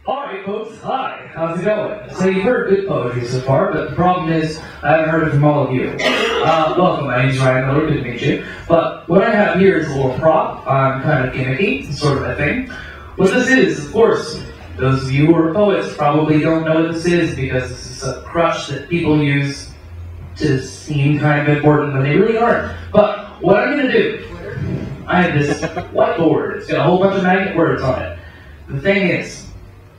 Alright folks, hi, how's it going? So you've heard good poetry so far, but the problem is, I haven't heard it from all of you. Welcome, my name's Ryan Miller, good to meet you. But what I have here is a little prop. I'm kind of gimmicky, sort of a thing. What this is, of course, those of you who are poets probably don't know what this is, because this is a crutch that people use to seem kind of important when they really aren't. But what I'm going to do, I have this whiteboard. It's got a whole bunch of magnet words on it. The thing is,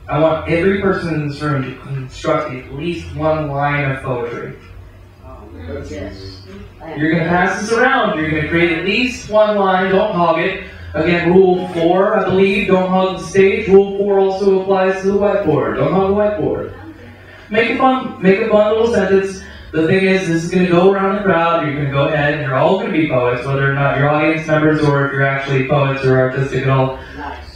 I want every person in this room to construct at least one line of poetry. Yes. You're going to pass this around. You're going to create at least one line. Don't hog it. Again, rule 4, I believe, don't hog the stage. Rule 4 also applies to the whiteboard. Don't hog the whiteboard. Make a fun little sentence. The thing is, this is going to go around the crowd. You're going to go ahead, and you're all going to be poets, whether or not you're audience members or if you're actually poets or artistic at all.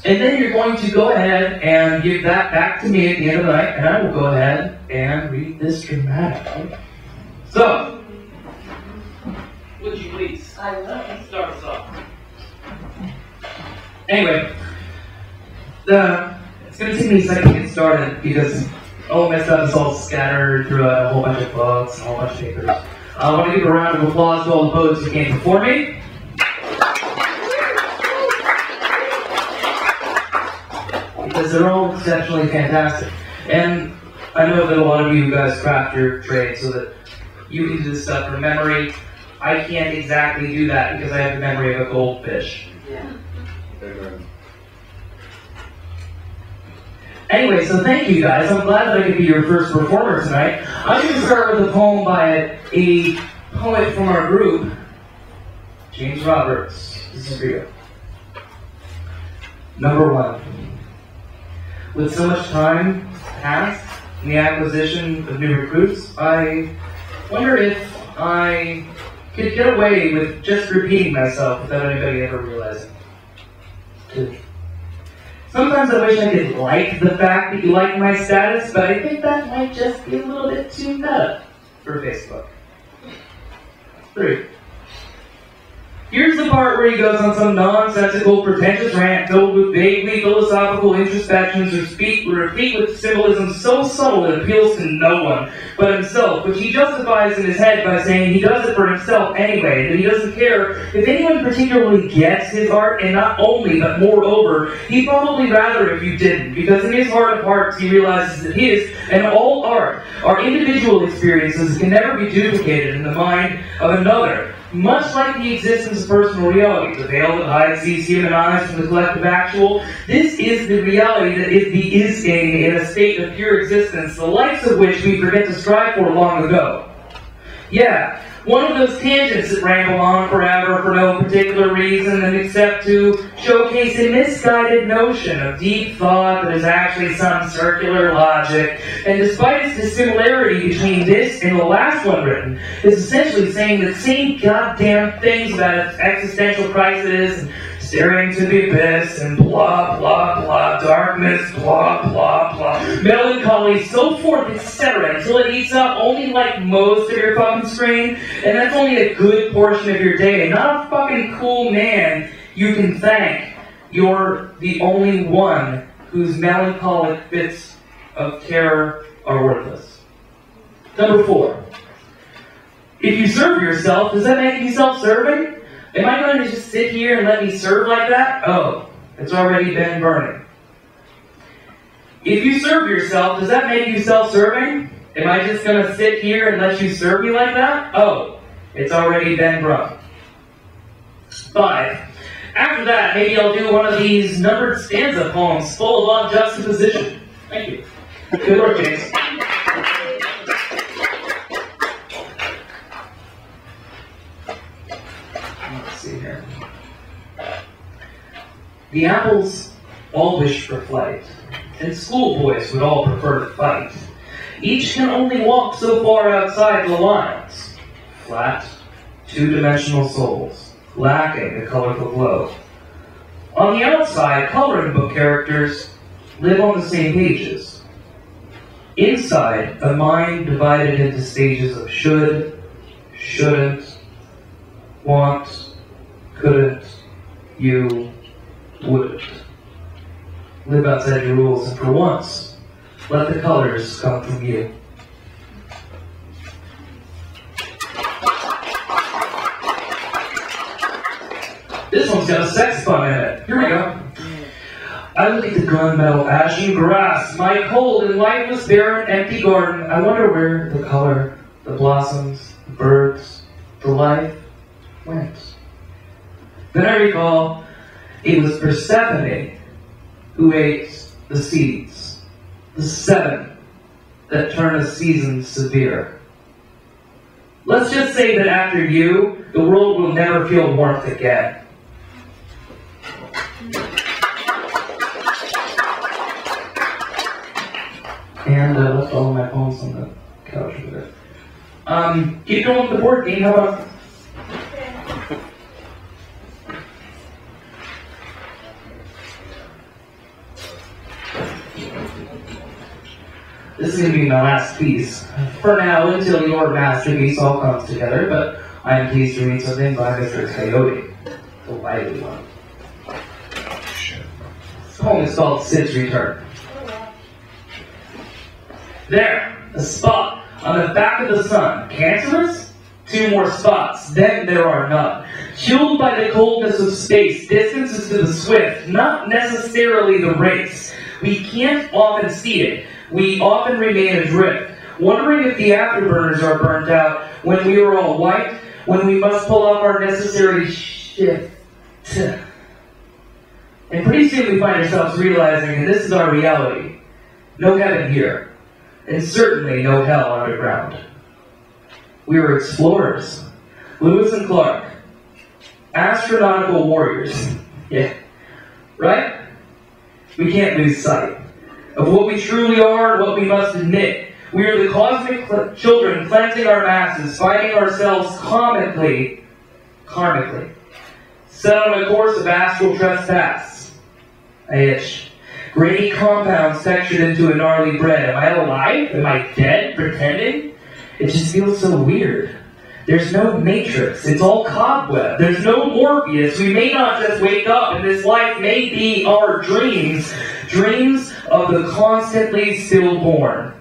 And then you're going to go ahead and give that back to me at the end of the night, and I will go ahead and read this dramatically. So, would you please I will. start us off? Anyway, it's going to take me a second to get started because all my stuff is all scattered through a whole bunch of books and a whole bunch of papers. I want to give a round of applause to all the poets who came before me. Because they're all exceptionally fantastic. And I know that a lot of you guys craft your trade so that you can do this stuff from memory. I can't exactly do that because I have the memory of a goldfish. Yeah. Anyway, so thank you guys. I'm glad that I could be your first performer tonight. I'm going to start with a poem by a poet from our group, James Roberts. This is for you. Number 1. With so much time passed in the acquisition of new recruits, I wonder if I could get away with just repeating myself without anybody ever realizing. 2. Sometimes I wish I could like the fact that you like my status, but I think that might just be a little bit too meta for Facebook. 3. Here's the part where he goes on some nonsensical, pretentious rant filled with vaguely philosophical introspections replete with symbolism so subtle it appeals to no one but himself, which he justifies in his head by saying he does it for himself anyway, that he doesn't care if anyone particularly gets his art, and not only, but moreover, he'd probably rather if you didn't, because in his heart of hearts he realizes that his and all art are individual experiences that can never be duplicated in the mind of another. Much like the existence of personal reality, the veil that hides these human eyes from the collective actual, this is the reality that is the is-ing in a state of pure existence, the likes of which we forget to strive for long ago. Yeah, one of those tangents that ramble on forever for no particular reason than except to showcase a misguided notion of deep thought that is actually some circular logic, and despite its dissimilarity between this and the last one written, is essentially saying the same goddamn things about its existential crisis, and staring to the abyss, and blah, blah, blah, darkness, blah, blah, blah, melancholy, so forth, etc., until it eats up only like most of your fucking screen, and that's only a good portion of your day. Not a fucking cool man you can thank. You're the only one whose melancholic fits of terror are worthless. Number 4. If you serve yourself, does that make you self-serving? Am I going to just sit here and let me serve like that? Oh, it's already been burning. If you serve yourself, does that make you self-serving? Am I just going to sit here and let you serve me like that? Oh, it's already been brung. 5. After that, maybe I'll do one of these numbered stanza poems full of odd juxtaposition. Thank you. Good work, James. Let's see here. The apples all wish for flight, and schoolboys would all prefer to fight. Each can only walk so far outside the lines. Flat, two-dimensional souls, lacking a colorful glow. On the outside, coloring book characters live on the same pages. Inside, a mind divided into stages of should, shouldn't, want, couldn't, you, wouldn't. live outside your rules, and for once, let the colors come from you. This one's got a sex pun in it. Here we go. I look at the gunmetal ashen grass, my cold and lifeless barren empty garden. I wonder where the color, the blossoms, the birds, the life went. Then I recall it was Persephone who ate the seeds, the 7 that turn a season severe. Let's just say that after you, the world will never feel warmth again. And I left all of my poems on the couch over there. Keep going with the board game, how about... This is going to be my last piece. For now, until your masterpiece all comes together, but I am pleased to read something by Mr. Coyote, the lively one. This poem is called Sid's Return. There, a spot on the back of the sun. Cancerous? 2 more spots, then there are none. Chilled by the coldness of space, distances to the swift, not necessarily the race. We can't often see it. We often remain adrift, wondering if the afterburners are burnt out, when we are all white, when we must pull up our necessary shift. And pretty soon we find ourselves realizing that this is our reality. No heaven here. And certainly no hell underground. We were explorers, Lewis and Clark, astronautical warriors. Yeah, right? We can't lose sight of what we truly are and what we must admit. We are the cosmic children cleansing our masses, fighting ourselves karmically, set on a course of astral trespass. I itch. Grainy compounds textured into a gnarly bread. Am I alive? Am I dead? Pretending? It just feels so weird. There's no matrix. It's all cobweb. There's no Morpheus. We may not just wake up, and this life may be our dreams. Dreams of the constantly stillborn.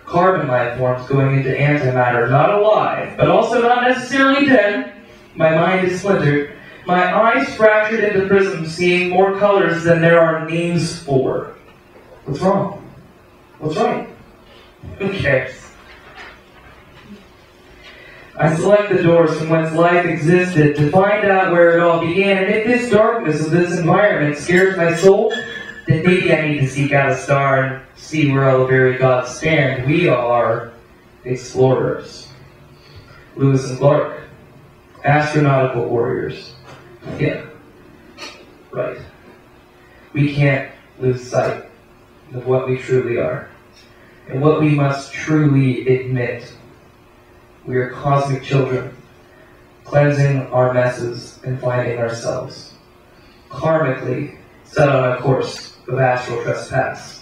Carbon life forms going into antimatter. Not alive, but also not necessarily dead. My mind is splintered. My eyes fractured into prisms, seeing more colors than there are names for. What's wrong? What's right? Who cares? I select the doors from whence life existed to find out where it all began. And if this darkness of this environment scares my soul, then maybe I need to seek out a star and see where all the very gods stand. We are explorers. Lewis and Clark, astronautical warriors. Yeah, right. We can't lose sight of what we truly are and what we must truly admit. We are cosmic children, cleansing our messes and finding ourselves, karmically set on a course of astral trespass.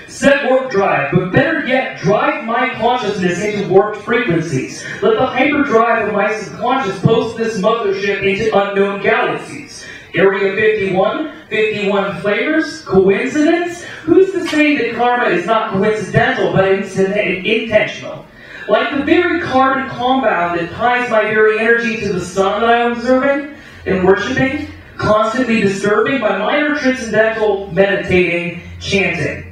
Set warp drive, but better yet, drive my consciousness into warped frequencies. Let the hyperdrive of my subconscious post this mothership into unknown galaxies. Area 51, 51 flavors, coincidence? Who's to say that karma is not coincidental, but intentional? Like the very carbon compound that ties my very energy to the sun that I am observing and worshipping, constantly disturbing my minor transcendental meditating, chanting.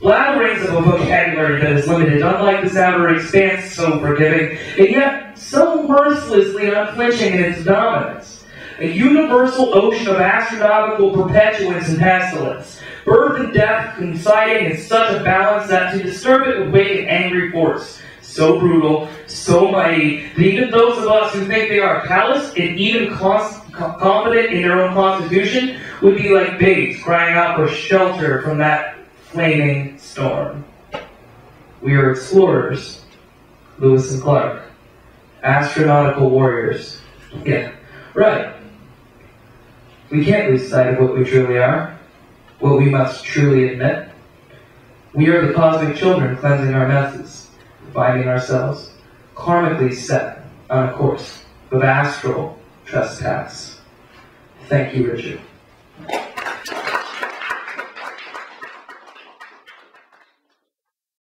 Blatherings of a vocabulary that is limited, unlike this outer expanse so forgiving, and yet so mercilessly unflinching in its dominance. A universal ocean of astronomical perpetuance and pestilence. Birth and death coinciding in such a balance that to disturb it would wake an angry force. So brutal, so mighty, that even those of us who think they are callous and even confident in their own constitution would be like babes crying out for shelter from that flaming storm. We are explorers, Lewis and Clark, astronautical warriors. Yeah, right. We can't lose sight of what we truly are, what we must truly admit. We are the cosmic children cleansing our messes, finding ourselves, karmically set on a course of astral trespass. Thank you, Richard.